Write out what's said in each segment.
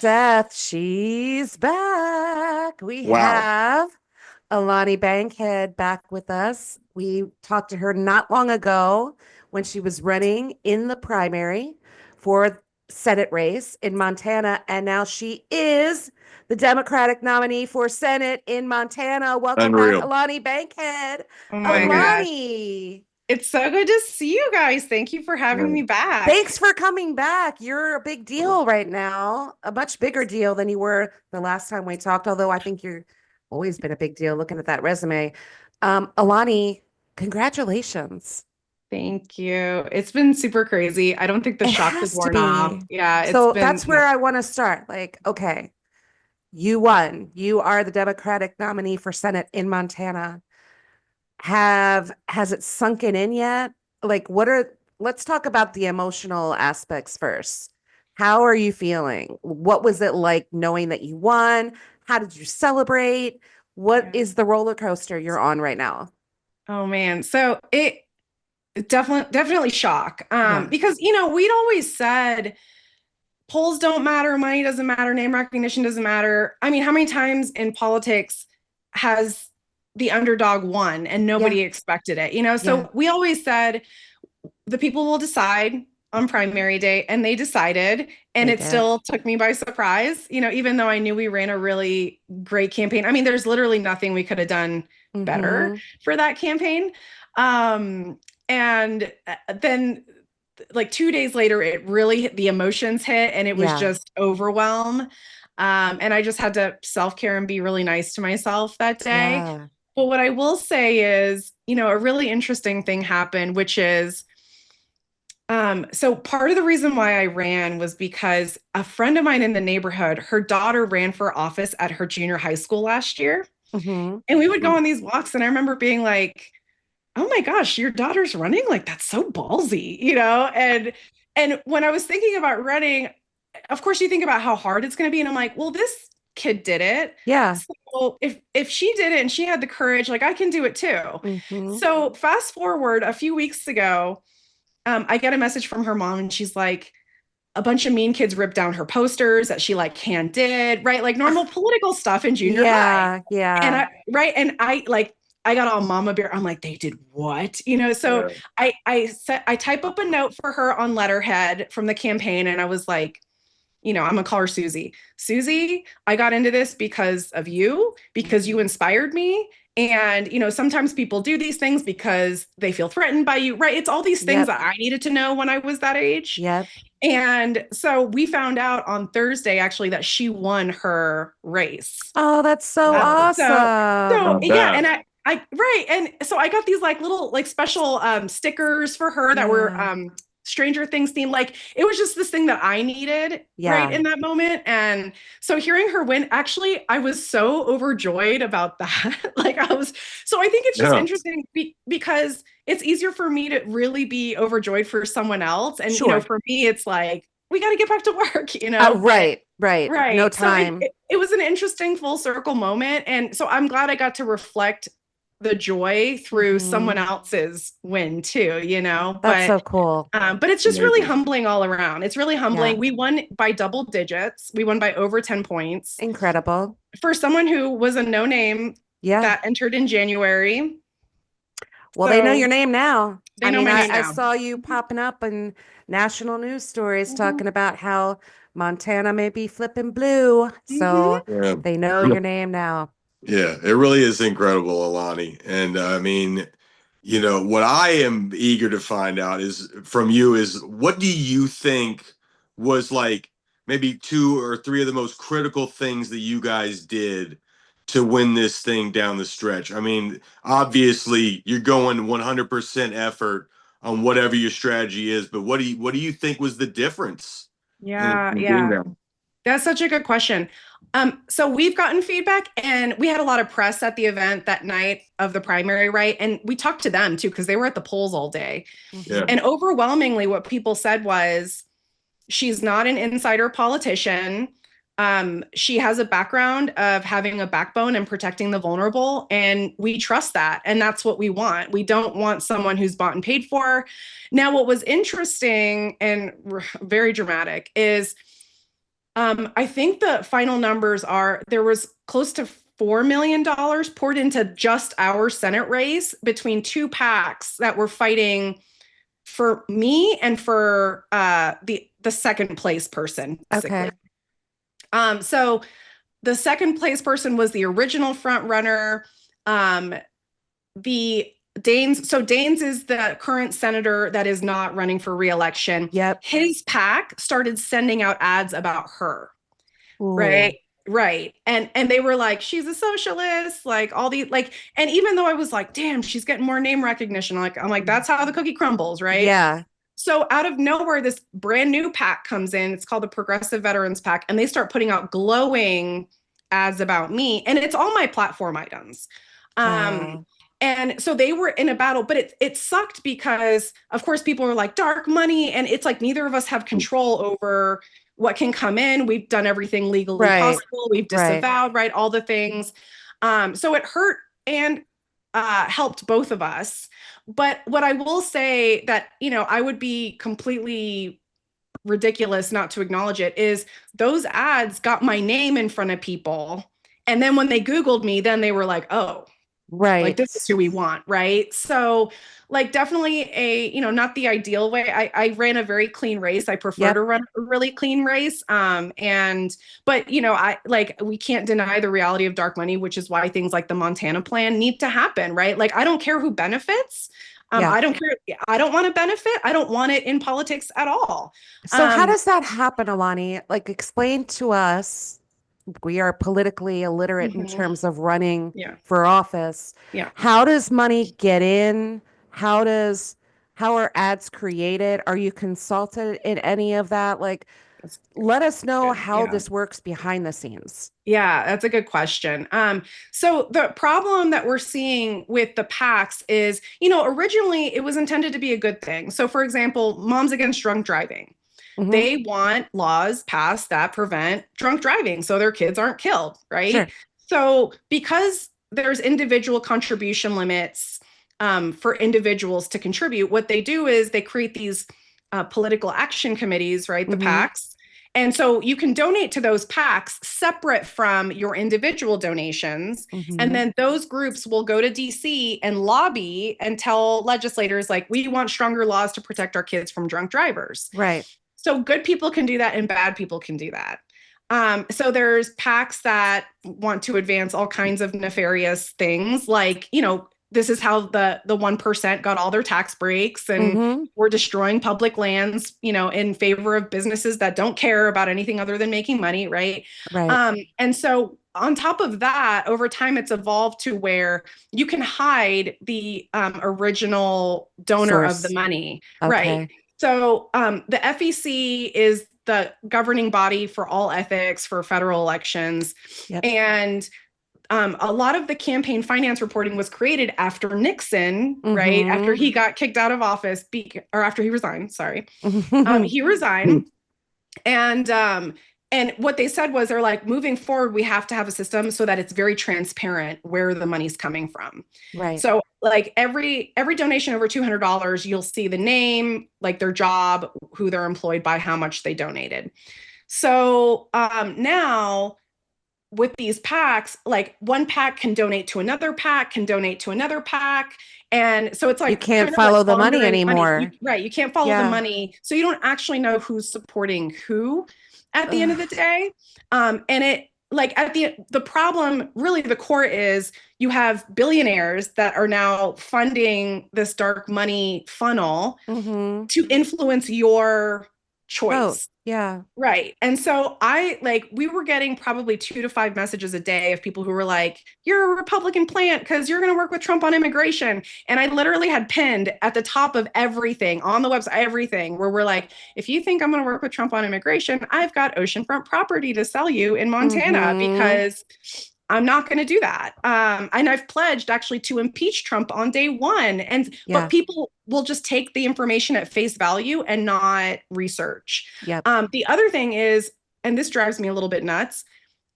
Seth, she's back. We Wow. have Alani Bankhead back with us. We talked to her not long ago when she was running in the primary for Senate race in Montana, and now she is the Democratic nominee for Senate in Montana. Welcome back, Unreal. Alani Bankhead. Oh my Unreal. gosh. Alani, It's so good to see you guys. Thank you for having Yeah. me back. thanks for coming back. You're a big deal right now, a much bigger deal than you were the last time we talked, although I think you're always been a big deal looking at that resume. Alani, congratulations. Thank you. It's been super crazy. I don't think the It shock has has to worn off. be. Yeah, it's So been that's where nuts. I want to start. Like, okay, you won. You are the Democratic nominee for Senate in Montana. Has it sunken in yet? Like, let's talk about the emotional aspects first. How are you feeling? What was it like knowing that you won? How did you celebrate? What Yeah. is the roller coaster you're on right now? Oh man. So it definitely shock. Yeah. Because we'd always said polls don't matter, money doesn't matter, name recognition doesn't matter. I mean, how many times in politics has the underdog won and Yeah. nobody expected it? Yeah. So we always said the people will decide on primary day, and they decided, and They it did. still took me by surprise, even though I knew we ran a really great campaign. I mean, there's literally nothing we could have done better Mm-hmm. for that campaign. And then like 2 days later, it really the emotions hit, and it was Yeah. just overwhelm. And I just had to self-care and be really nice to myself that day. Yeah. But what I will say is, a really interesting thing happened, which is so part of the reason why I ran was because a friend of mine in the neighborhood, her daughter ran for office at her junior high school last year. Mm-hmm. And we would go on these walks, and I remember being like, oh my gosh, your daughter's running? Like, that's so ballsy, And when I was thinking about running, of course you think about how hard it's going to be. And I'm like, well, this kid did it. Yeah. So if she did it and she had the courage, like I can do it too. Mm-hmm. So fast forward a few weeks ago, I get a message from her mom, and she's like, a bunch of mean kids ripped down her posters that she like hand did, right? Like normal political stuff in junior high. Yeah. And Yeah. I got all mama bear. I'm like, they did what? So Yeah. I type up a note for her on letterhead from the campaign, and I was like, I'm gonna call her Susie. Susie, I got into this because you inspired me. And, sometimes people do these things because they feel threatened by you, right? It's all these things Yep. that I needed to know when I was that age. Yep. And so we found out on Thursday actually that she won her race. Oh, that's so So awesome. Not yeah, bad. and I right, and so I got these like little like special stickers for her that were Yeah. Stranger Things themed. Like it was just this thing that I needed right Yeah. in that moment. And so hearing her win, actually, I was so overjoyed about that. So I think it's just Yeah. interesting because it's easier for me to really be overjoyed for someone else. And Sure. for me, it's like we got to get back to work. But Right, right. No right. So time. it was an interesting full circle moment. And so I'm glad I got to reflect the joy through someone Hmm. else's win too. That's so cool. But it's just really Amazing. humbling all around. It's really Yeah. humbling. We won by double digits. We won by over 10 points. Incredible. For someone who was a no name Yeah. that entered in January. Well, they know So your name now. they I know mean, my name I now. saw you popping up in national news stories Mhm. talking about how Montana may be flipping blue. So Mhm. Yeah. they know your name now. Yeah. It really is incredible, Alani. And I mean, what I am eager to find out is from you is what do you think was like maybe two or three of the most critical things that you guys did to win this thing down the stretch? I mean, obviously you're going 100% effort on whatever your strategy is, but what do you think was the difference Yeah, in getting yeah. that? That's such a good question. So we've gotten feedback, and we had a lot of press at the event that night of the primary, right? And we talked to them too because they were at the polls all day. Yeah. Hmm. And overwhelmingly, what people said was she's not an insider politician. She has a background of having a backbone and protecting the vulnerable, and we trust that. And that's what we want. We don't want someone who's bought and paid for. Now, what was interesting and very dramatic is I think the final numbers are there was close to $4 million poured into just our Senate race between two PACs that were fighting for me and for the second place person, basically. Okay. So the second place person was the original front runner. The Daines is the current senator that is not running for reelection. Yep. His PAC started sending out ads about her. Ooh. Right. And they were like, she's a socialist, like all these like, and even though I was like, damn, she's getting more name recognition, I'm like, that's how the cookie crumbles, right? Yeah. So out of nowhere, this brand new PAC comes in. It's called the Progressive Veterans PAC, and they start putting out glowing ads about me, and it's all my platform items. Wow. And so they were in a battle, but it sucked because, of course, people were like dark money, and it's like neither of us have control over what can come in. We've done everything legally Right. possible. We've Right. disavowed, right, all the things. So it hurt and helped both of us. But what I will say that, I would be completely ridiculous not to acknowledge it is those ads got my name in front of people. And then when they Googled me, then they were like, oh, like Right. this is who we want, right? So like definitely not the ideal way. I ran a very clean race. I prefer Yep. to run a really clean race. But I like we can't deny the reality of dark money, which is why things like the Montana plan need to happen, right? Like I don't care who benefits. Yeah. I don't care. I don't want to benefit. I don't want it in politics at all. So how does that happen, Alani? Like, explain to us. We are politically illiterate in Mhm. terms of running Yeah. for office. Yeah. How does money get in? How are ads created? Are you consulted in any of that? Like, That's let us know good. how Yeah. this works behind the scenes. Yeah, that's a good question. So the problem that we're seeing with the PACs is, originally it was intended to be a good thing. So, for example, Moms Against Drunk Driving, Hmm. they want laws passed that prevent drunk driving so their kids aren't killed, right? Sure. So, because there's individual contribution limits for individuals to contribute, what they do is they create these political action committees, right? The Hmm. PACs. And so you can donate to those PACs separate from your individual donations. And Hmm. then those groups will go to DC and lobby and tell legislators, like, we want stronger laws to protect our kids from drunk drivers. Right. So good people can do that and bad people can do that. So there's PACs that want to advance all kinds of nefarious things, like, this is how the 1% got all their tax breaks, and Hmm. we're destroying public lands, in favor of businesses that don't care about anything other than making money, right? Right. And so on top of that, over time, it's evolved to where you can hide the original donor of the Source. money, right? Okay. So the FEC is the governing body for all ethics for federal elections. Yep. And a lot of the campaign finance reporting was created after Nixon, right? After Hmm. he got kicked out of office, or after he resigned, sorry. Hmm. He resigned. And what they said was, they're like, moving forward, we have to have a system so that it's very transparent where the money's coming from. Right. So like every donation over $200, you'll see the name, like their job, who they're employed by, how much they donated. So now with these PACs, like one PAC can donate to another PAC, can donate to another PAC. And so it's You like can't kind of like follow the money laundering money. anymore. Right. You can't follow the Yeah. money. So you don't actually know who's supporting who at the end of the Ugh. day. And it like at the problem, really the core is you have billionaires that are now funding this dark money funnel Hmm. to influence your Oh, choice. yeah. Right. And so we were getting probably 2 to 5 messages a day of people who were like, you're a Republican plant because you're going to work with Trump on immigration. And I literally had pinned at the top of everything on the website, everything where we're like, if you think I'm going to work with Trump on immigration, I've got oceanfront property to sell you in Montana Hmm. because I'm not going to do that. And I've pledged actually to impeach Trump on day one. But Yeah. people will just take the information at face value and not research. Yep. The other thing is, and this drives me a little bit nuts,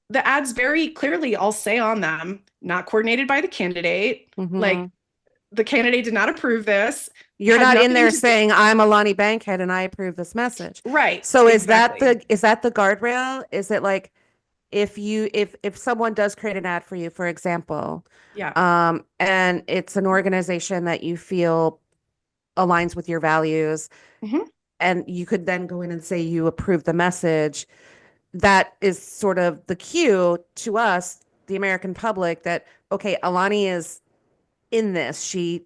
the ads very clearly all say on them, not coordinated by the candidate. Like Hmm. the candidate did not approve this. You're Had not in nothing there to do- saying I'm Alani Bankhead and I approve this message. Right. So Exactly. is that the guardrail? Is it like if someone does create an ad for you, for example, Yeah. and it's an organization that you feel aligns with your values, Mhm. and you could then go in and say you approve the message, that is sort of the cue to us, the American public, that okay, Alani is in this. She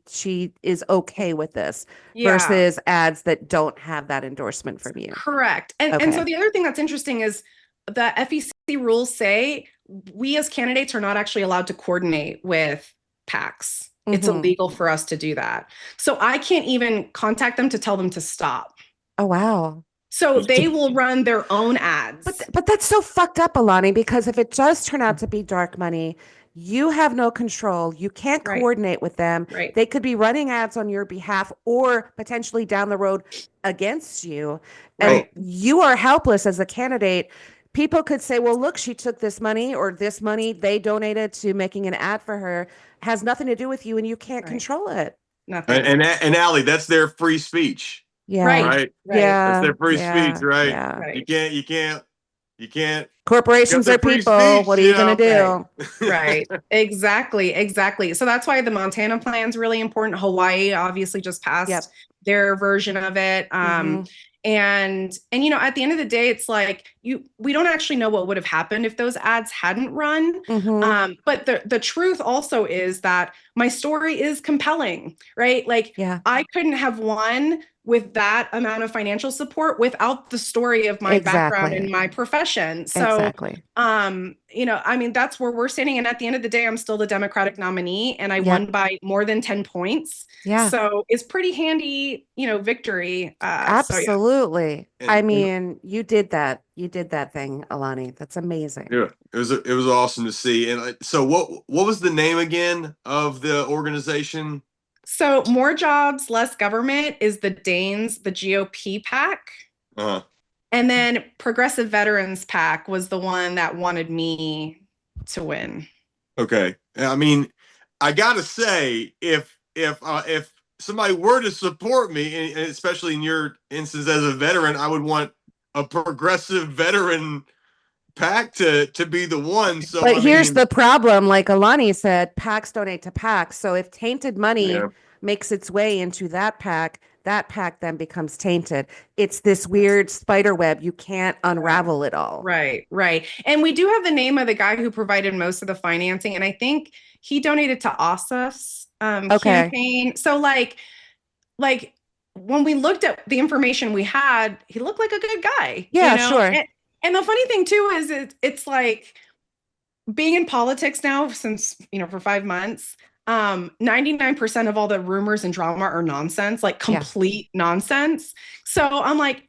is okay with this Yeah. versus ads that don't have that endorsement from you. Correct. And so Okay. the other thing that's interesting is the FEC rules say we as candidates are not actually allowed to coordinate with PACs. It's Mhm. illegal for us to do that. So I can't even contact them to tell them to stop. Oh, wow. So they will run their own ads. But that's so fucked up, Alani, because if it does turn out to be dark money, you have no control. You can't Right. coordinate with them. Right. They could be running ads on your behalf or potentially down the road against you. And Right. you are helpless as a candidate. People could say, well, look, she took this money or this money they donated to making an ad for her has nothing to do with you and you can't Right. control it. Nothing. And Allie, that's their free speech, Yeah. Right. right? Right. That's their free Yeah. speech, right? Yeah. Right. You can't Corporations cut their are free people. speech, What are you you going to know? do? Right. Exactly. Exactly. So that's why the Montana plan is really important. Hawaii obviously just passed Yep. their version of it. Mhm. And at the end of the day, it's like we don't actually know what would have happened if those ads hadn't run. Mhm. But the truth also is that my story is compelling, right? Like Yeah. I couldn't have won with that amount of financial support without the story of my background Exactly. and my profession. So Exactly. I mean, that's where we're standing. And at the end of the day, I'm still the Democratic nominee and I Yep. won by more than 10 points. Yeah. So it's pretty handy, victory. So yeah. Absolutely. I And mean, you did that. You did that thing, Alani. That's amazing. yeah, it was awesome to see. And so what was the name again of the organization? So more jobs, less government is the Danes, the GOP PAC. Uh-huh. And then Progressive Veterans PAC was the one that wanted me to win. Okay. I mean, I gotta say, if somebody were to support me, and especially in your instance as a veteran, I would want a progressive veteran pack to be the one. So But I here's mean, the problem. Like Alani said, PACs donate to PACs. So if tainted money yeah, makes its way into that PAC then becomes tainted. It's this weird spider web. You can't unravel it all. Right, right. And we do have the name of the guy who provided most of the financing. And I think he donated to Asaf's Okay. campaign. So like when we looked at the information we had, he looked like a good guy, Yeah, sure. And the funny thing too is it's like being in politics now since, for 5 months, 99% of all the rumors and drama are nonsense, like complete nonsense. So I'm like,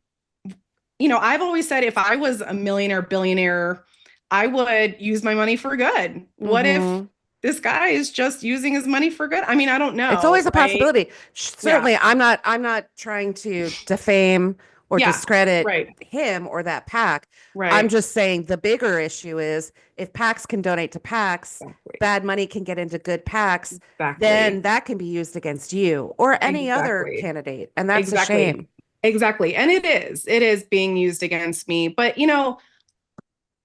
I've always said if I was a millionaire, billionaire, I would use my money for good. What if Mhm. this guy is just using his money for good? I mean, I don't know. It's always a right? possibility. Certainly, I'm not trying to defame or Yeah, discredit right, him or that PAC. I'm right. just saying the bigger issue is if PACs can donate to PACs, Exactly. bad money can get into good PACs, Exactly. then that can be used against you or any other Exactly. candidate. And that's a Exactly. shame. Exactly. And it is being used against me. But,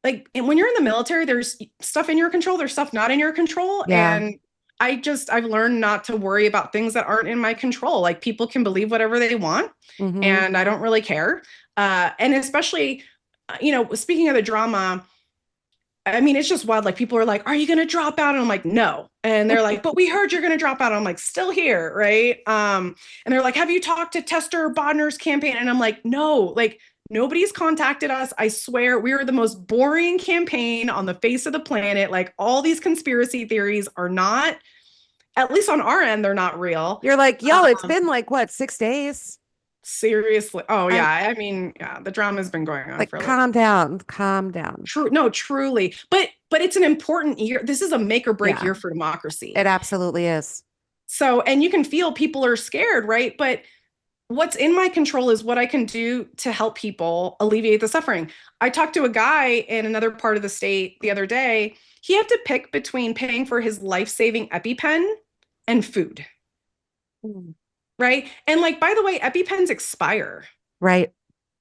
like when you're in the military, there's stuff in your control, there's stuff not in your control. Yeah. And I've learned not to worry about things that aren't in my control. Like people can believe whatever they want, Mhm. and I don't really care. And especially, speaking of the drama, I mean, it's just wild. Like people are like, "Are you going to drop out?" And I'm like, "No." And they're like, "But we heard you're going to drop out." I'm like, "Still here, right?" And they're like, "Have you talked to Tester Bodner's campaign?" And I'm like, "No, like nobody's contacted us. I swear, we are the most boring campaign on the face of the planet. Like all these conspiracy theories are not, at least on our end, they're not real." You're like, yo, it's been like what, 6 days? Seriously. Oh yeah. I mean, yeah, the drama's been going on Like, for a little. calm down, calm down. True. No, truly. But it's an important year. This is a make or break year for democracy. It absolutely is. So, and you can feel people are scared, right? But what's in my control is what I can do to help people alleviate the suffering. I talked to a guy in another part of the state the other day. He had to pick between paying for his life-saving EpiPen and food. Mm. right? And like, by the way, EpiPens expire. Right.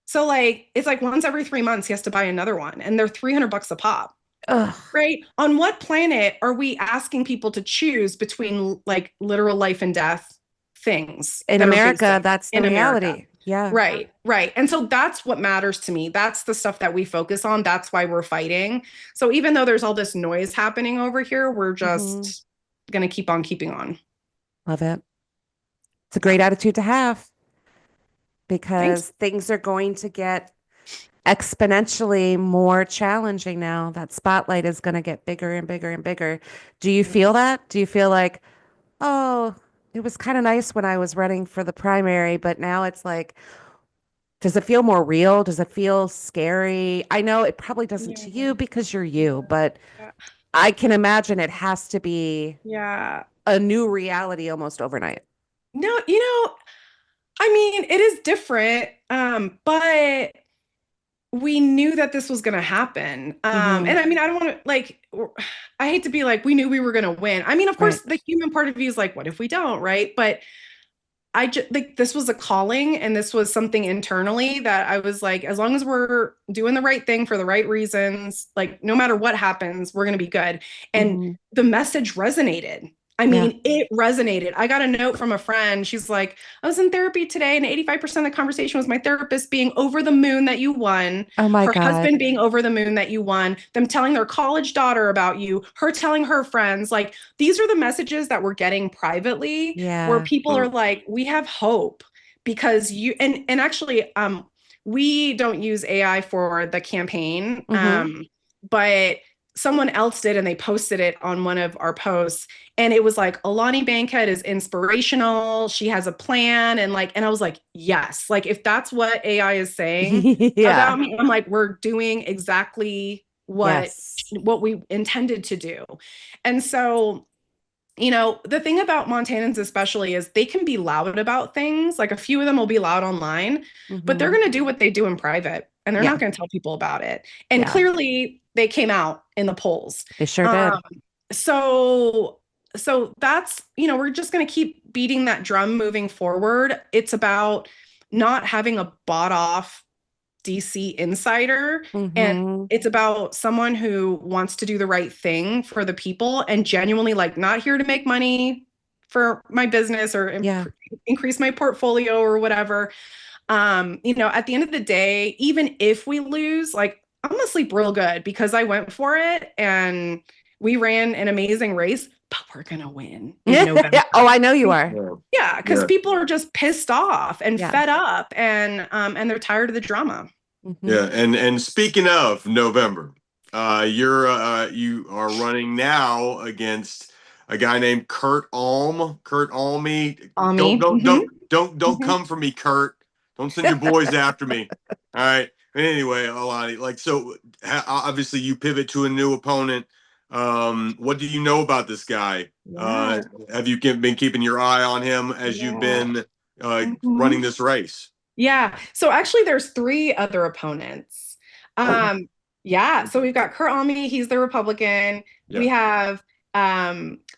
So like, it's like once every 3 months, he has to buy another one, and they're $300 a pop. Ugh. Right? On what planet are we asking people to choose between like literal life and death things In that are America, basic that's the in America? reality. Yeah. Right, right. And so that's what matters to me. That's the stuff that we focus on. That's why we're fighting. So even though there's all this noise happening over here, we're Mhm. just going to keep on keeping on. Love it. It's a great attitude to have Thanks. because things are going to get exponentially more challenging now. That spotlight is going to get bigger and bigger and bigger. Do you feel that? Do you feel like, oh, it was kind of nice when I was running for the primary, but now it's like, does it feel more real? Does it feel scary? I know it probably doesn't Yeah. to you because you're you, but Yeah. I can imagine it has to be Yeah. a new reality almost overnight. No, I mean, it is different, but we knew that this was going to happen. Hmm. And I mean, I don't want to like, I hate to be like, we knew we were going to win. I mean, of Right. course, the human part of you is like, what if we don't? Right. But I just like this was a calling, and this was something internally that I was like, as long as we're doing the right thing for the right reasons, like no matter what happens, we're going to be good. And Hmm. the message resonated. I Yeah. mean, it resonated. I got a note from a friend. She's like, I was in therapy today, and 85% of the conversation was my therapist being over the moon that you won, Oh my her God. husband being over the moon that you won, them telling their college daughter about you, her telling her friends. Like, these are the messages that we're getting privately where Yeah. people are like, we have hope because you and actually we don't use AI for the campaign. Hmm. But someone else did, and they posted it on one of our posts, and it was like, Alani Bankhead is inspirational, she has a plan, and I was like, yes, like if that's what AI is saying Yeah. about me, I'm like, we're doing exactly Yes. what we intended to do. And so the thing about Montanans especially is they can be loud about things. Like a few of them will be loud online, but they're Hmm. going to do what they do in private, and they're Yeah. not going to tell people about it. And Yeah. clearly they came out in the polls. They sure Um, did. so that's, we're just going to keep beating that drum moving forward. It's about not having a bought off DC insider. And Hmm. it's about someone who wants to do the right thing for the people and genuinely like not here to make money for my business or Yeah. increase my portfolio or whatever. At the end of the day, even if we lose, like I'm gonna sleep real good because I went for it and we ran an amazing race, but we're gonna win in November. Oh, I know you are. Yeah. Yeah, because Yeah. people are just pissed off and Yeah. fed up, and they're tired of the drama. Hmm. Yeah. And speaking of November, you are running now against a guy named Kurt Alm. Kurt Almy. Don't Ami. don't Hmm. don't don't Hmm. come for me, Kurt. Don't send your boys after me. All right. Anyway, Alani, like so, obviously you pivot to a new opponent. What do you know about this guy? Yeah. Have you been keeping your eye on him as you've Yeah. been Hmm. running this race? Yeah. So actually there's three other opponents. Oh, Um, yeah, so we've got Kurt Almy, he's the Republican. yeah. We have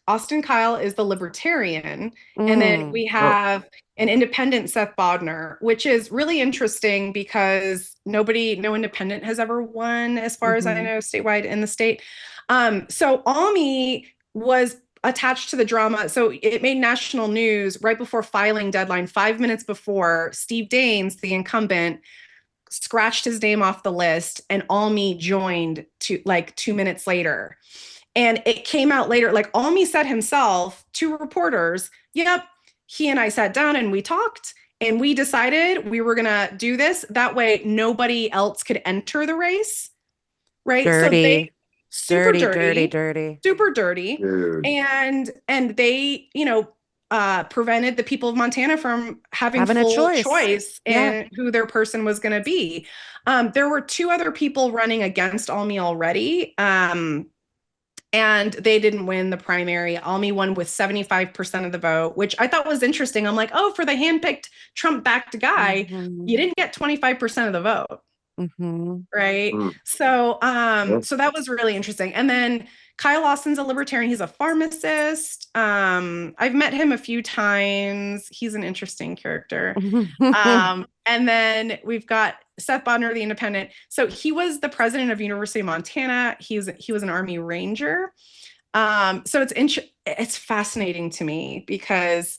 Austin Kyle is the Libertarian, and then Mm. we Oh, have an independent, Seth Bodnar, which is really interesting because no independent has ever won, as far as I Hmm. know, statewide in the state. So Almy was attached to the drama. So it made national news right before filing deadline, 5 minutes before. Steve Daines, the incumbent, scratched his name off the list, and Almy joined to like 2 minutes later. And it came out later, like Almy said himself to reporters, yep, he and I sat down and we talked, and we decided we were going to do this. That way, nobody else could enter the race. Right. So they Dirty, super dirty, dirty, dirty, dirty. super dirty. dude. And they, prevented the people of Montana from having Having a full choice. choice Yeah. in who their person was going to be. There were two other people running against Almy already. And they didn't win the primary. Almy won with 75% of the vote, which I thought was interesting. I'm like, oh, for the handpicked Trump backed guy, Hmm. you didn't get 25% of the vote. Mm-hmm. right? Mm. So Yeah. so that was really interesting. And then Kyle Lawson's a libertarian. He's a pharmacist. I've met him a few times. He's an interesting character. And then we've got Seth Bodner, the independent. So he was the president of University of Montana. He was an Army Ranger. So it's fascinating to me because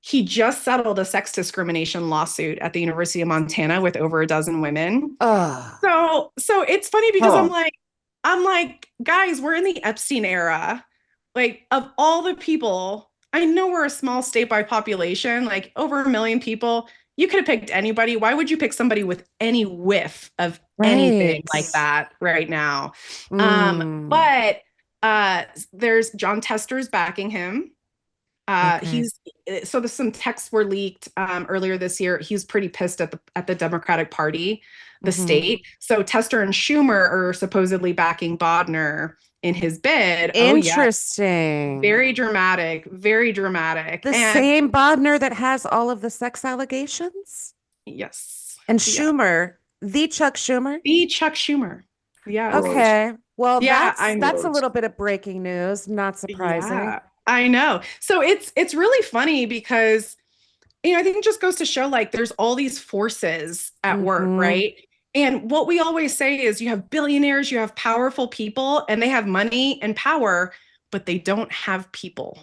he just settled a sex discrimination lawsuit at the University of Montana with over a dozen women. Oh, So it's funny because Huh. I'm like, guys, we're in the Epstein era. Like, of all the people, I know we're a small state by population, like over 1 million people. You could have picked anybody. Why would you pick somebody with any whiff of anything right. like that right now? Mm, But there's John Tester's backing him. okay. He's so there's some texts were leaked earlier this year. He's pretty pissed at the Democratic Party, the Mm-hmm. state. So Tester and Schumer are supposedly backing Bodner in his bid. Oh yeah, Interesting. very dramatic, very dramatic. The And same Bodner that has all of the sex allegations? yes, And yeah, Schumer, the Chuck Schumer? the Chuck Schumer. Yeah, Gross. Okay. Well, yeah, that's a Gross. little bit of breaking news. Not surprising. yeah, I know. So it's really funny because I think it just goes to show like there's all these forces at work, Mm-hmm. right? And what we always say is you have billionaires, you have powerful people, and they have money and power, but they don't have people.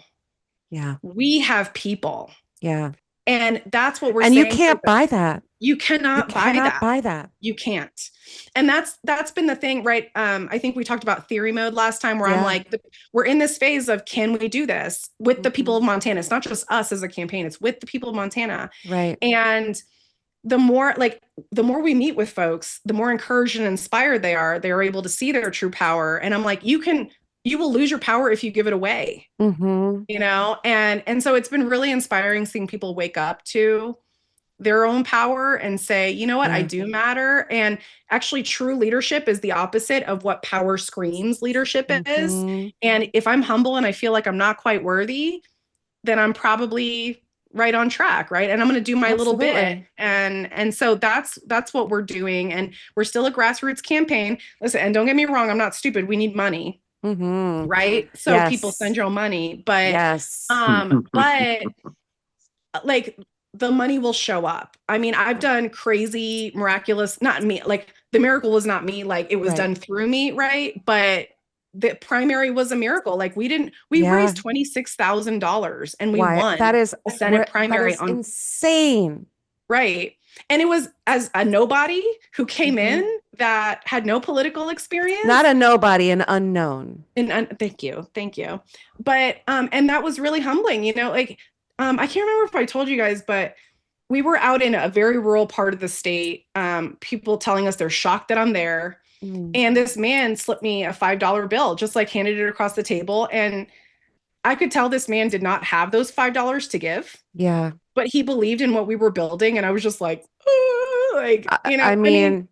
Yeah. We have people. Yeah. And that's what we're And you saying. can't buy that. You You cannot buy cannot that. buy that. You can't. And that's been the thing, right? I think we talked about theory mode last time where I'm Yeah. like, we're in this phase of can we do this with the people Mm-hmm. of Montana? It's not just us as a campaign, it's with the people of Montana. Right. And the more we meet with folks, the more encouraged and inspired they're able to see their true power. And I'm like, you will lose your power if you give it away, Mm-hmm. and so it's been really inspiring seeing people wake up to their own power and say, you know what, I Yeah. do matter. And actually, true leadership is the opposite of what power screams leadership is. Mm-hmm. And if I'm humble and I feel like I'm not quite worthy, then I'm probably right on track, right? And I'm going to do my little bit. Absolutely. And so that's what we're doing. And we're still a grassroots campaign. Listen, and don't get me wrong, I'm not stupid. We need money, Mm-hmm. right? So people Yes. send your money, but Yes. but like the money will show up. I mean, I've done crazy, miraculous, not me, like the miracle was not me, like it was Right. done through me, right? But the primary was a miracle. Like we Yeah. raised $26,000 and we Why? won That is a Senate that primary is on, insane. right. And it was as a nobody who came Mm-hmm. in that had no political experience. Not a nobody, an unknown. And thank you. But and that was really humbling, like I can't remember if I told you guys, but we were out in a very rural part of the state. People telling us they're shocked that I'm there. Mm. And this man slipped me a $5 bill, just like handed it across the table. And I could tell this man did not have those $5 to give, Yeah. but he believed in what we were building. And I was just like, "Ooh," like, I I mean, mean,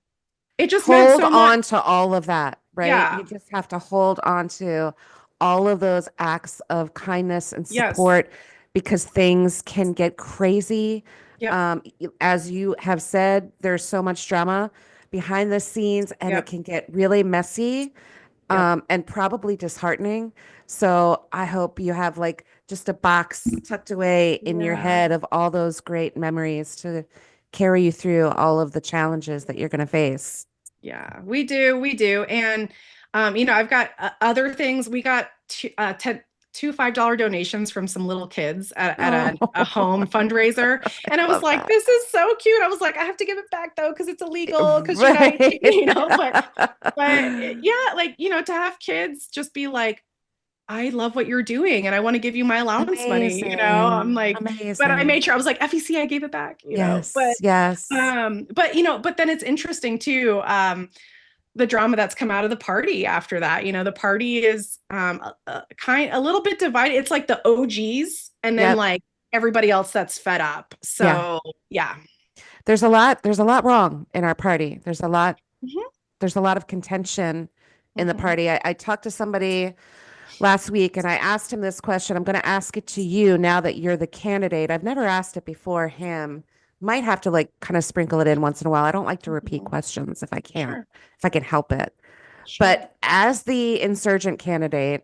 it just meant hold so much. on to all of that, right? Yeah. You just have to hold on to all of those acts of kindness and Yes. support because things can get crazy. Yep. As you have said, there's so much drama behind the scenes and it Yep. can get really messy, Yep. and probably disheartening. So I hope you have like just a box tucked away in your Yeah. head of all those great memories to carry you through all of the challenges that you're going to face. Yeah, we do. And I've got other things. We got two $5 donations from some little kids at a home Oh, fundraiser. And I was love like, that. this is so cute. I was like, I have to give it back though, because it's illegal, because Right. but yeah, like, to have kids just be like, I love what you're doing and I want to give you my allowance money, I'm Amazing. like, but I Amazing. made sure I was like, FEC, I gave it back, Yes. Yes. but then it's interesting too, the drama that's come out of the party after that. The party is a little bit divided. It's like the OGs and then Yep. like everybody else that's fed up. Yeah. So yeah. There's a lot wrong in our party. Mhm, There's a lot of contention in the mhm. party. I talked to somebody last week and I asked him this question. I'm going to ask it to you now that you're the candidate. I've never asked it before him, Might have to like kind of sprinkle it in once in a while. I don't like to repeat Mhm. questions if I can, Sure. if I can help it. Sure. But as the insurgent candidate,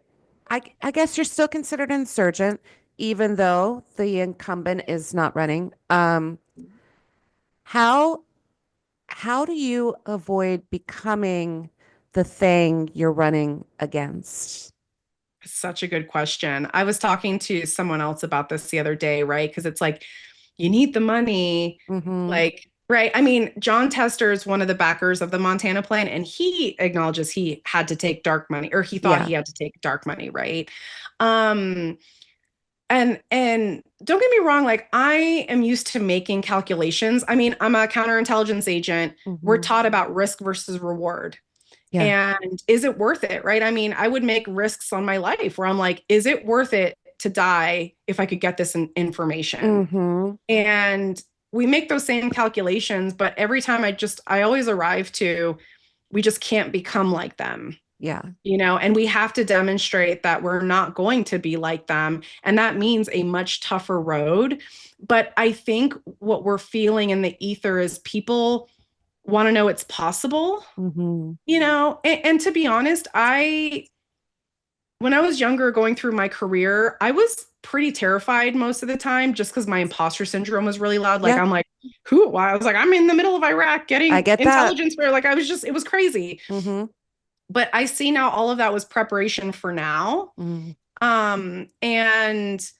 I guess you're still considered insurgent, even though the incumbent is not running. How how do you avoid becoming the thing you're running against? Such a good question. I was talking to someone else about this the other day, right? Because it's like, you need the money. Mm-hmm. Like, right. I mean, John Tester is one of the backers of the Montana plan, and he acknowledges he had to take dark money, or he thought Yeah. he had to take dark money, right? Um, and don't get me wrong, like I am used to making calculations. I mean, I'm a counterintelligence agent. We're Mm-hmm. taught about risk versus reward. Yeah. And is it worth it, right? I mean, I would make risks on my life where I'm like, is it worth it to die if I could get this information? Mm-hmm. And we make those same calculations, but every time I always arrive to, we just can't become like them, Yeah. and we have to demonstrate that we're not going to be like them. And that means a much tougher road. But I think what we're feeling in the ether is people want to know it's possible, Mm-hmm. and to be honest, when I was younger going through my career, I was pretty terrified most of the time just because my imposter syndrome was really loud. Like, Yep. I'm like, who? Why? I was like, I'm in the middle of Iraq I getting get that. intelligence for like, it was crazy. Mm-hmm. But I see now all of that was preparation for now. Mm-hmm. And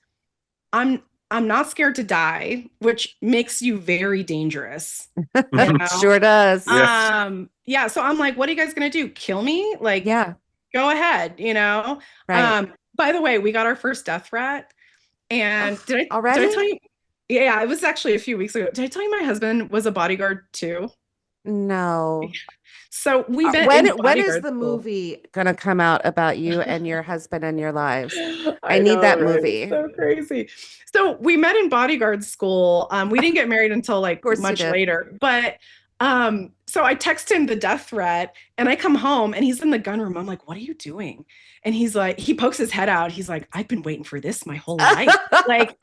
I'm I'm not scared to die, which makes you very dangerous, you know? Sure does. Yeah. Yeah, so I'm like, what are you guys gonna do? Kill me? Like, Yeah. go ahead. Right. By the way, we got our first death threat. And Ugh, did I already? tell you? Yeah, it was actually a few weeks ago. Did I tell you my husband was a bodyguard too? No. So we met in When is bodyguard the school. movie gonna come out about you and your husband and your lives? I I need know, that right? It's movie. Of so crazy. So we met in bodyguard school. We didn't get married until like course you much did. later, but so I text him the death threat and I come home and he's in the gun room. I'm like, what are you doing? And he's like, he pokes his head out. He's like, I've been waiting for this my whole life. Like,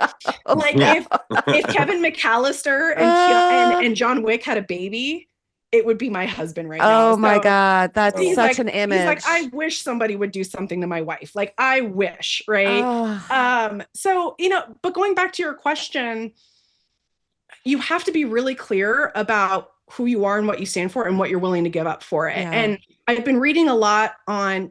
Oh, like Yeah. if Kevin McAllister and Uh, and John Wick had a baby, it would be my husband right now. oh my So God, that's Oh. such an he's like, I image. wish somebody would do something to my wife. Like, I wish, right? Oh, So, but going back to your question, you have to be really clear about who you are and what you stand for and what you're willing to give up for it. yeah. And I've been reading a lot on,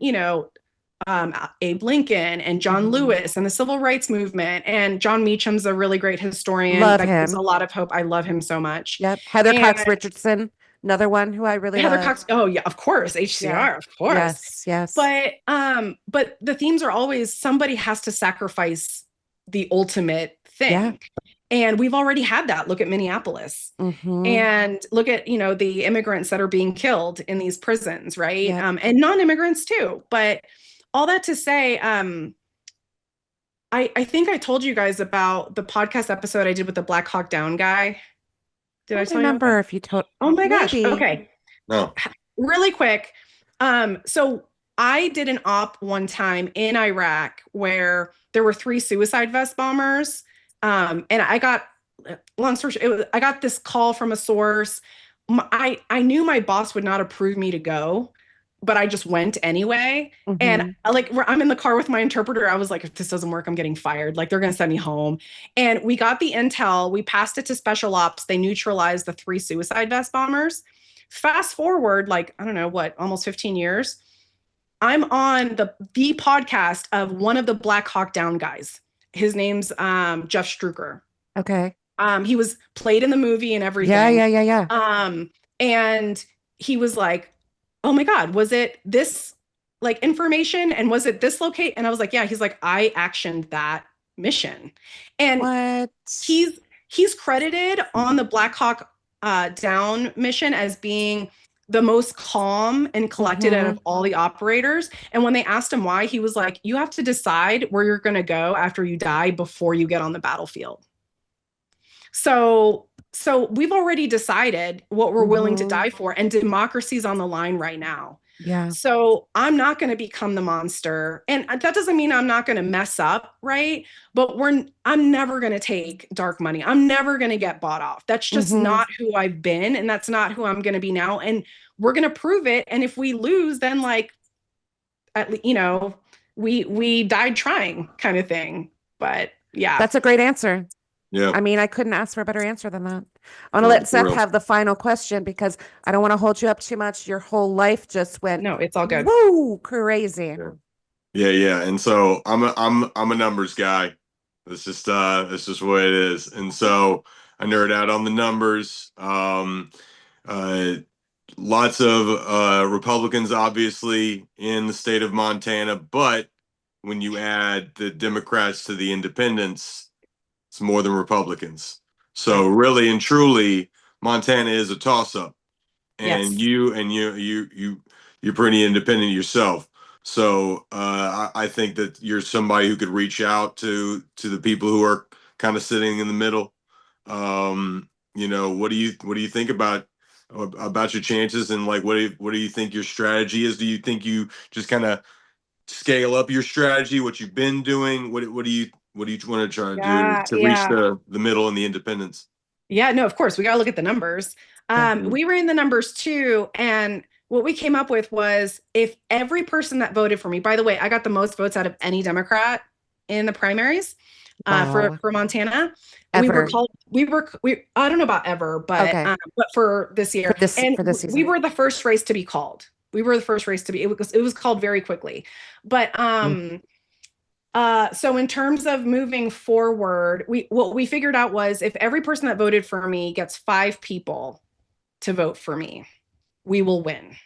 Abe Lincoln and John Mhm. Lewis and the civil rights movement. And John Meacham's a really great historian Love that gives a him. lot of hope. I love him so much. Yep. Heather And Cox Richardson, another one who I really Heather love. Cox, oh yeah, of course, Yeah. HCR, of course. Yes, yes. But the themes are always somebody has to sacrifice the ultimate Yeah. thing. And we've already had that. Look at Minneapolis. Mm-hmm. And look at, the immigrants that are being killed in these prisons, right? Yep. And non-immigrants too. But all that to say, I think I told you guys about the podcast episode I did with the Black Hawk Down guy. I Did I don't tell you about that? remember if you told. Oh my gosh. Maybe. Okay. No. Really quick. So I did an op one time in Iraq where there were 3 suicide vest bombers. And I got, long story short, I got this call from a source. I knew my boss would not approve me to go, but I just went anyway. And Mm-hmm. I'm in the car with my interpreter. I was like, if this doesn't work, I'm getting fired. Like, they're going to send me home. And we got the intel. We passed it to special ops. They neutralized the 3 suicide vest bombers. Fast forward, like, I don't know what, almost 15 years. I'm on the podcast of one of the Black Hawk Down guys. His name's Jeff Struker. Okay. He was played in the movie and everything. Yeah. And he was like, oh my God, was it this like information? And was it this locate? And I was like, yeah. He's like, I actioned that mission. And What? he's credited on the Black Hawk Down mission as being the most calm and collected out Mhm. of all the operators. And when they asked him why, he was like, you have to decide where you're going to go after you die before you get on the battlefield. So we've already decided what we're willing to Mhm. die for, and democracy's on the line right now. Yeah. So I'm not going to become the monster. And that doesn't mean I'm not going to mess up, right? But I'm never going to take dark money. I'm never going to get bought off. That's just not who I've been, and that's not who I'm going to be now. And we're going to prove it. And if we lose, then like at least, we died trying kind of thing. But yeah. That's a great answer. Yeah. I mean, I couldn't ask for a better answer than that. I want to No, let for Seth real. have the final question because I don't want to hold you up too much. Your whole life just went No, it's all good. woo crazy. Yeah. And so I'm a numbers guy. That's just what it is. And so I nerd out on the numbers. Lots of Republicans, obviously, in the state of Montana, but when you add the Democrats to the independents, it's more than Republicans. So really and truly, Montana is a toss-up, and Yes. you're pretty independent yourself. So I think that you're somebody who could reach out to the people who are kind of sitting in the middle. What do you think about your chances, and like what do you think your strategy is? Do you think you just kind of scale up your strategy, what you've been doing? What do you want to try to do to reach the middle and the independents? Yeah, no, of course, we got to look at the numbers. Mhm. We ran the numbers too, and what we came up with was if every person that voted for me, by the way, I got the most votes out of any Democrat in the primaries Wow. for Montana. Ever. I don't know about ever, but Okay. but for this year, For this and season. we were the first race to be called. We were the first race to be. It was called very quickly, but so in terms of moving forward, what we figured out was if every person that voted for me gets 5 people to vote for me, we will win.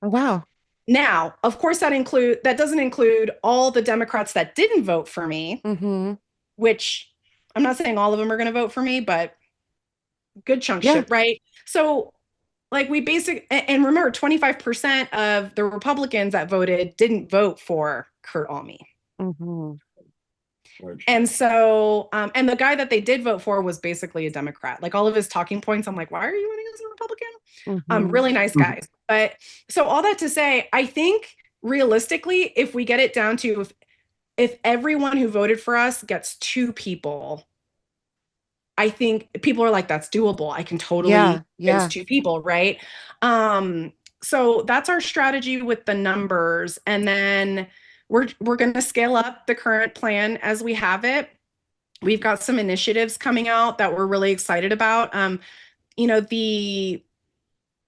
Oh, wow. Now, of course, that doesn't include all the Democrats that didn't vote for me, which I'm not saying all of them are going to vote for me, but good chunk should, right? So like and remember, 25% of the Republicans that voted didn't vote for Kurt Almy. And so, and the guy that they did vote for was basically a Democrat. Like all of his talking points, I'm like, why are you running as a Republican? Really nice guys. But so all that to say, I think realistically, if we get it down to if everyone who voted for us gets 2 people, I think people are like, that's doable. I can totally convince 2 people, right? So that's our strategy with the numbers. And then we're going to scale up the current plan as we have it. We've got some initiatives coming out that we're really excited about.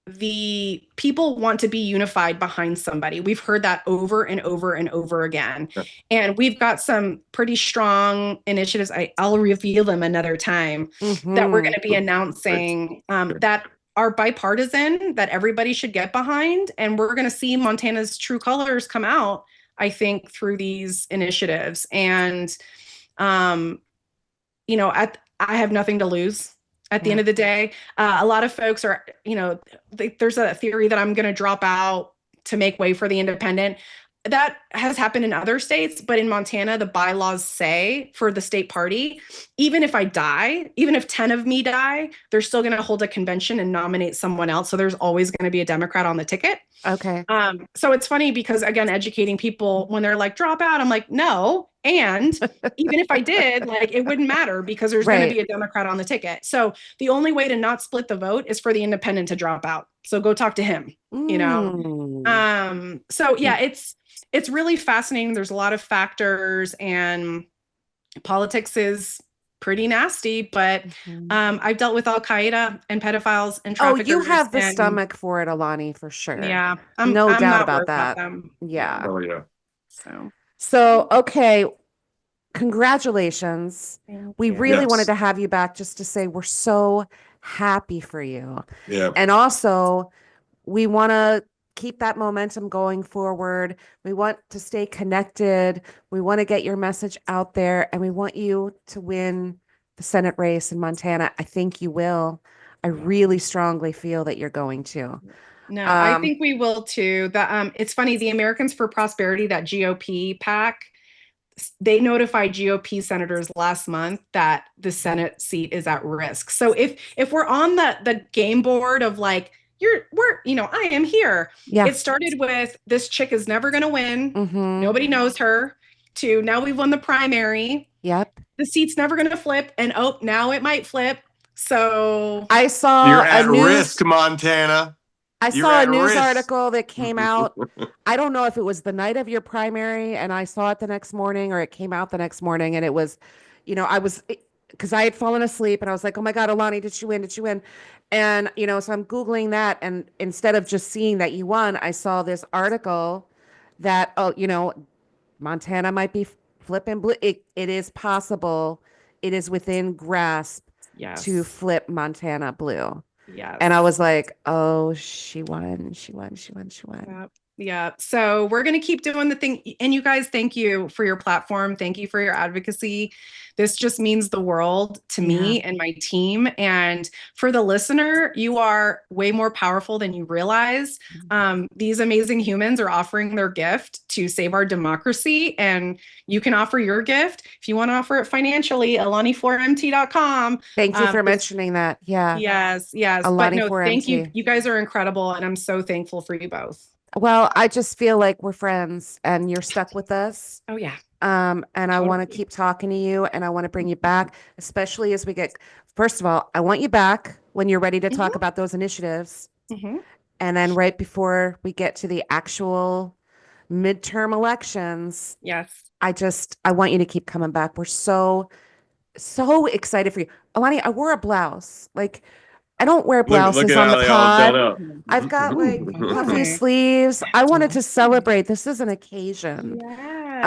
The people want to be unified behind somebody. We've heard that over and over and over again. And we've got some pretty strong initiatives. I'll reveal them another time that we're going to be announcing that are bipartisan, that everybody should get behind. And we're going to see Montana's true colors come out, I think, through these initiatives. And, I have nothing to lose. At the end of the day, a lot of folks are, there's a theory that I'm going to drop out to make way for the independent. That has happened in other states, but in Montana, the bylaws say for the state party, even if I die, even if 10 of me die, they're still going to hold a convention and nominate someone else. So there's always going to be a Democrat on the ticket. Okay. So it's funny because, again, educating people when they're like, drop out, I'm like, no. And even if I did, like, it wouldn't matter because there's going to be a Democrat on the ticket. So the only way to not split the vote is for the independent to drop out. So go talk to him, So yeah, it's really fascinating. There's a lot of factors, and politics is pretty nasty, but I've dealt with Al Qaeda and pedophiles and traffickers. Oh, you have the stomach for it, Alani, for sure. Yeah, no I'm doubt not about worried that. them. Yeah. Oh yeah. So okay, congratulations. We really wanted to have you back just to say we're so happy for you. Yeah. And also, we want to keep that momentum going forward. We want to stay connected. We want to get your message out there, and we want you to win the Senate race in Montana. I think you will. I really strongly feel that you're going to. No, I think we will too. It's funny, the Americans for Prosperity, that GOP PAC, they notified GOP senators last month that the Senate seat is at risk. So if we're on the game board of like I am here. Yeah. It started with this chick is never going to win. Mm-hmm. Nobody knows her, to now we've won the primary. Yep. The seat's never going to flip. And oh, now it might flip. So I You're saw a at news risk, Montana. I You're saw a at news risk. article that came out. I don't know if it was the night of your primary and I saw it the next morning or it came out the next morning and it was, I was because I had fallen asleep and I was like, oh my God, Alani, did she win? Did she win? And, so I'm Googling that. And instead of just seeing that you won, I saw this article that, oh, Montana might be flipping blue. It is possible. It is within grasp to yes. flip Montana blue. Yes. And I was like, oh, she won. She won. She won. She won. Yep. Yeah. So we're going to keep doing the thing. And you guys, thank you for your platform. Thank you for your advocacy. This just means the world to me and my team. And for the listener, you are way more powerful than you realize. These amazing humans are offering their gift to save our democracy. And you can offer your gift. If you want to offer it financially, Alani4mt.com. Thank you for mentioning that. Yeah. Yes. Yes. But Alani no, thank you. 4MT. You guys are incredible. And I'm so thankful for you both. Well, I just feel like we're friends and you're stuck with us. Oh, yeah. And I want to keep talking to you and I want to bring you back, especially as we first of all, I want you back when you're ready to talk about those initiatives. And then right before we get to the actual midterm elections. Yes. I want you to keep coming back. We're so excited for you. Alani, I wore a blouse. Like, I don't wear blouses look on the at all done pod. up. I've got like Ooh, puffy nice. sleeves. I wanted to celebrate. This is an occasion. Yes.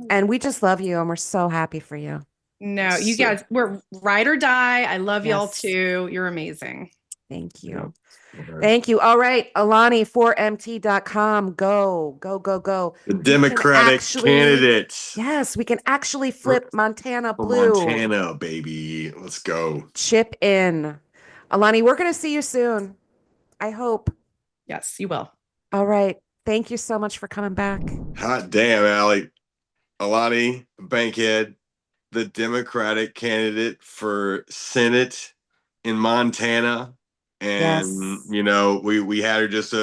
And we just love you and we're so happy for you. No, you guys, we're ride or die. I love y'all Yes. too. You're amazing. Thank you. Okay. Thank you. All right. Alani4mt.com. Go, go, go, go. The Democratic candidates. Yes, we can actually flip Montana For blue. Montana, baby. Let's go. Chip in. Alani, we're going to see you soon. I hope. Yes, you will. All right. Thank you so much for coming back. Hot damn, Allie. Alani Bankhead, the Democratic candidate for Senate in Montana. And, Yes. we had her just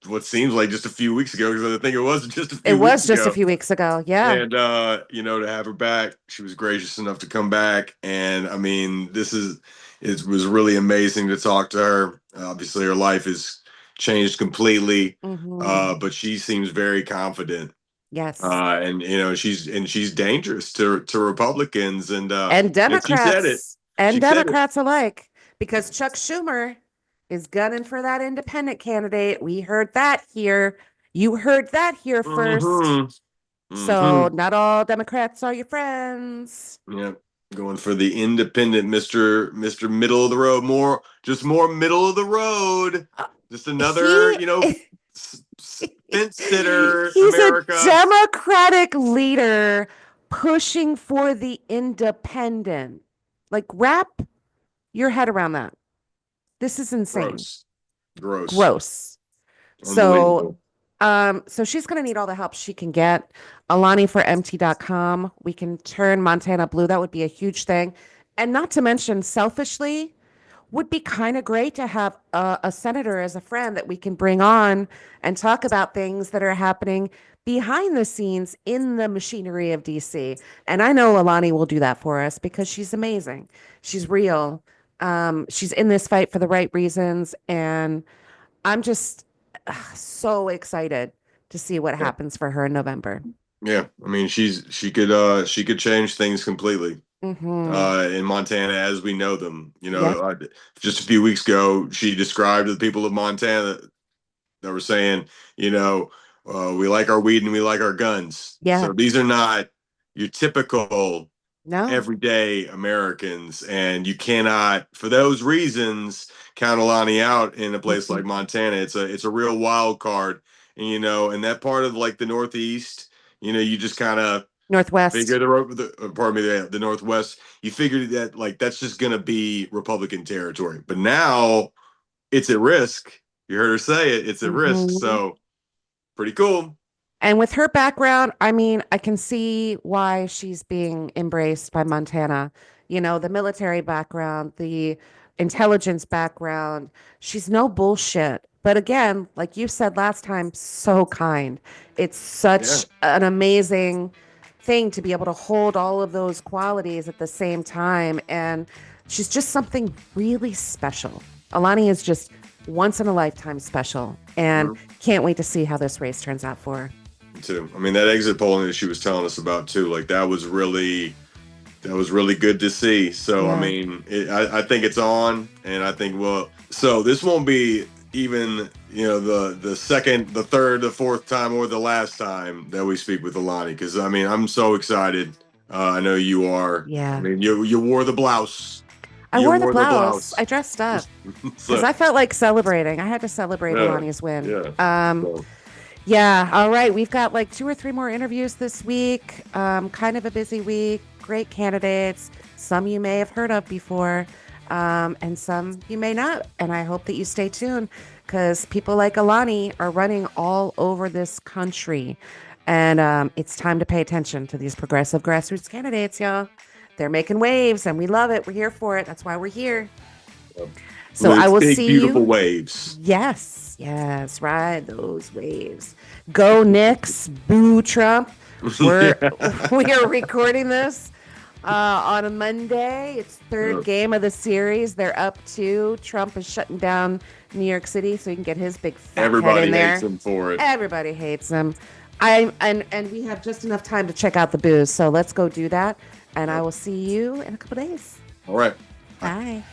what seems like just a few weeks ago, because I think it was just a few It weeks was just ago. a few weeks ago. Yeah. And to have her back, she was gracious enough to come back. And I mean, it was really amazing to talk to her. Obviously, her life has changed completely. But she seems very confident. Yes. And she's dangerous to Republicans and Democrats. she said it. And Democrats alike, because Chuck Schumer is gunning for that independent candidate. We heard that here. You heard that here first. So not all Democrats are your friends. Yep. Going for the independent Mr. Middle of the Road, more middle of the road. Just another, fence sitter. He's America. a Democratic leader pushing for the independent. Like, wrap your head around that. This is insane. Gross. So she's going to need all the help she can get. Alani4mt.com. We can turn Montana blue. That would be a huge thing. And not to mention, selfishly, would be kind of great to have a senator as a friend that we can bring on and talk about things that are happening behind the scenes in the machinery of DC. And I know Alani will do that for us because she's amazing. She's real. She's in this fight for the right reasons. And I'm just so excited to see what happens for her in November. Yeah. I mean, she could change things completely. In Montana as we know them. Just a few weeks ago, she described the people of Montana that were saying, we like our weed and we like our guns. Yeah. So these are not your typical No. everyday Americans, and you cannot, for those reasons, count Alani out in a place like Montana. It's a real wild card, and and that part of like the Northeast, you just kind of Northwest. figure the Northwest. You figured that that's just gonna be Republican territory, but now it's at risk. You heard her say it. It's at risk. So pretty cool. And with her background, I mean, I can see why she's being embraced by Montana. The military background, the intelligence background. She's no bullshit. But again, like you said last time, so kind. It's such an amazing thing to be able to hold all of those qualities at the same time. And she's just something really special. Alani is just once in a lifetime special. And can't wait to see how this race turns out for her. Too. I mean, that exit polling that she was telling us about too, like that was really good to see. So Yeah. I mean, I think it's on, and I think so this won't be even the second, the third, the fourth time, or the last time that we speak with Alani, because I mean I'm so excited. I know you are. Yeah. I mean you wore the blouse. I wore the blouse. I dressed up because I felt like celebrating. I had to celebrate Alani's win. Yeah. All right. We've got like 2 or 3 more interviews this week. Kind of a busy week. Great candidates. Some you may have heard of before, and some you may not. And I hope that you stay tuned because people like Alani are running all over this country. And it's time to pay attention to these progressive grassroots candidates, y'all. They're making waves, and we love it. We're here for it. That's why we're here. So I will see you. Beautiful waves. Yes, ride those waves. Go Knicks, boo Trump. We are recording this on a Monday. It's third game of the series. They're up 2. Trump is shutting down New York City so he can get his big fat Everybody head in there. hates him for it. Everybody hates him. And we have just enough time to check out the booze, so let's go do that. And I will see you in a couple days. All right. Bye.